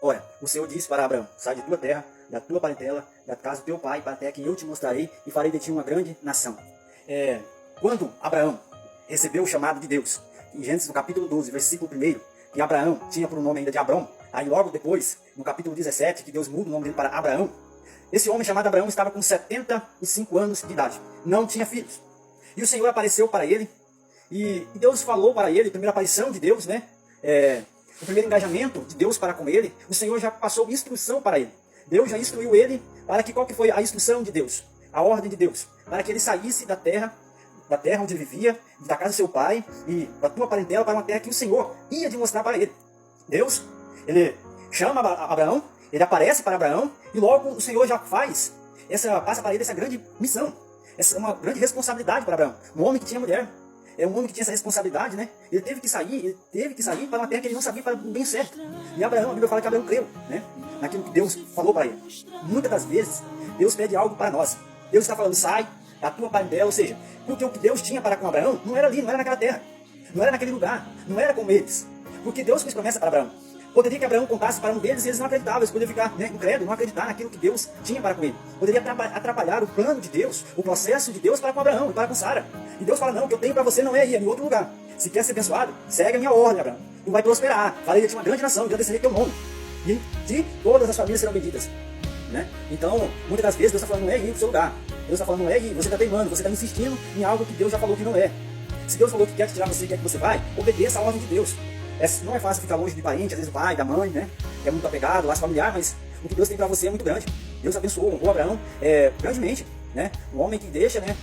Ora, o Senhor disse para Abraão: sai de tua terra, da tua parentela, da casa do teu pai, para a terra que eu te mostrarei, e farei de ti uma grande nação. Quando Abraão recebeu o chamado de Deus, em Gênesis no capítulo 12, versículo 1, que Abraão tinha por nome ainda de Abrão, aí logo depois, no capítulo 17, que Deus muda o nome dele para Abraão, esse homem chamado Abraão estava com 75 anos de idade, não tinha filhos. E o Senhor apareceu para ele, e Deus falou para ele, a primeira aparição de Deus, né? O primeiro engajamento de Deus para com ele, o Senhor já passou instrução para ele. Deus já instruiu ele para que, qual que foi a instrução de Deus? A ordem de Deus, para que ele saísse da terra onde ele vivia, da casa do seu pai, e da tua parentela para uma terra que o Senhor ia te mostrar para ele. Deus, ele chama Abraão, ele aparece para Abraão, e logo o Senhor já passa para ele essa grande missão, uma grande responsabilidade para Abraão. Um homem que tinha mulher, um homem que tinha essa responsabilidade, né? Ele teve que sair para uma terra que ele não sabia para bem certo. E Abraão, a Bíblia fala que Abraão creu, né? Naquilo que Deus falou para ele. Muitas das vezes, Deus pede algo para nós. Deus está falando, sai da tua parentela, ou seja, porque o que Deus tinha para com Abraão não era ali, não era naquela terra, não era naquele lugar, não era com eles. Porque Deus fez promessa para Abraão. Poderia que Abraão contasse para um deles e eles não acreditavam, eles poderiam ficar incrédulos, não acreditar naquilo que Deus tinha para com ele. Poderia atrapalhar o plano de Deus, o processo de Deus para com Abraão e para com Sara. E Deus fala, não, o que eu tenho para você não é ir, é em outro lugar. Se quer ser abençoado, segue a minha ordem, Abraão. Tu vai prosperar, farei de ti uma grande nação, engrandecerei teu nome. E de todas as famílias serão benditas. Né? Então, muitas das vezes Deus está falando, não é ir para o seu lugar. Deus está falando, não é ir, você está teimando, você está insistindo em algo que Deus já falou que não é. Se Deus falou que quer tirar você, quer que você vai, obedeça a ordem de Deus. Não é fácil ficar longe de parente, às vezes do pai, da mãe, né? É muito apegado, laço familiar, mas o que Deus tem para você é muito grande. Deus abençoou, honrou Abraão grandemente, né? Um homem que deixa, né,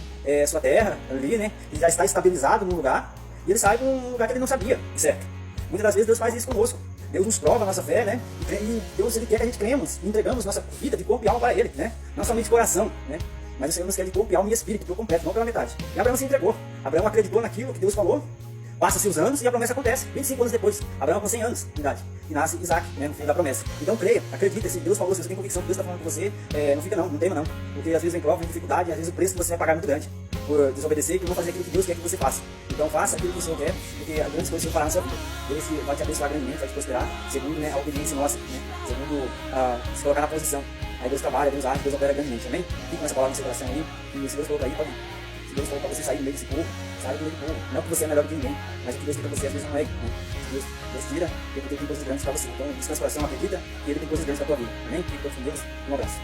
sua terra ali, né? E já está estabilizado no lugar, e ele sai para um lugar que ele não sabia, certo? Muitas das vezes Deus faz isso conosco. Deus nos prova a nossa fé, né? E Deus, ele quer que a gente cremos e entregamos nossa vida de corpo e alma para Ele, né? Não somente de coração, né? Mas o Senhor nos quer de corpo e alma e espírito, por completo, não pela metade. E Abraão se entregou. Abraão acreditou naquilo que Deus falou. Passa-se os anos e a promessa acontece. 25 anos depois, Abraão com 100 anos de idade. E nasce Isaac, né, no filho da promessa. Então creia, acredita, se Deus falou, se você tem convicção que Deus está falando com você, não fica não tema não. Porque às vezes vem prova, vem dificuldade, e às vezes o preço que você vai pagar é muito grande. Por desobedecer e não fazer aquilo que Deus quer que você faça. Então faça aquilo que o Senhor quer, porque as grandes coisas vão parar na sua vida. Deus vai te abençoar grandemente, vai te prosperar, segundo, né, a obediência nossa, né? Segundo se colocar na posição. Aí Deus trabalha, Deus age, Deus opera grandemente, amém? Fique com essa palavra no seu coração aí, e se Deus falou para ir, pode ir. Se Deus falou para você sair do meio desse povo, sai do meio do povo. Não que você é melhor do que ninguém, mas o que Deus tem para você às vezes não é. Né? Deus tira, porque Ele tem coisas grandes para você. Então descansa o coração, acredita que Ele tem coisas grandes para a tua vida. Amém? Fique com Deus, um abraço.